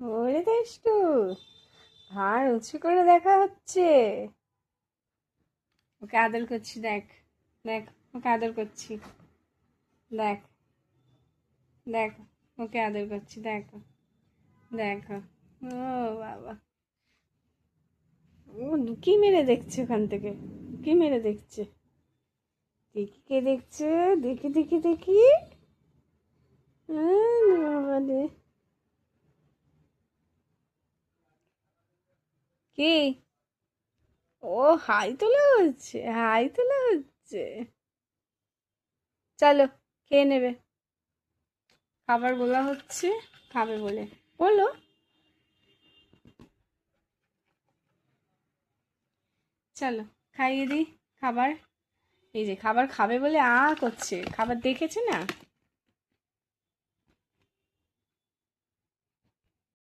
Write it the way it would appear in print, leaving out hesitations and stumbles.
ওরে দুষ্টু, ঘাড় উঁচু করে দেখা হচ্ছে। ওকে আদর করছি, দেখ দেখ, ওকে আদর করছি, দেখ দেখ, ওকে আদর করছি, দেখো দেখো। ও বাবা, ও কি মেরে দেখছে ওখান থেকে, কি মেরে দেখছে, দেখি কে দেখছে, দেখি দেখি দেখি। বাবা রে, কি? ও হাই তোলা হচ্ছে, হাই তোলা হচ্ছে। চলো, খেয়ে নেবে, খাবার বলা হচ্ছে, খাবে বলে বলো। চলো, খাইয়ে দিই খাবার। এই যে খাবার খাবে বলে করছে, খাবার দেখেছে না।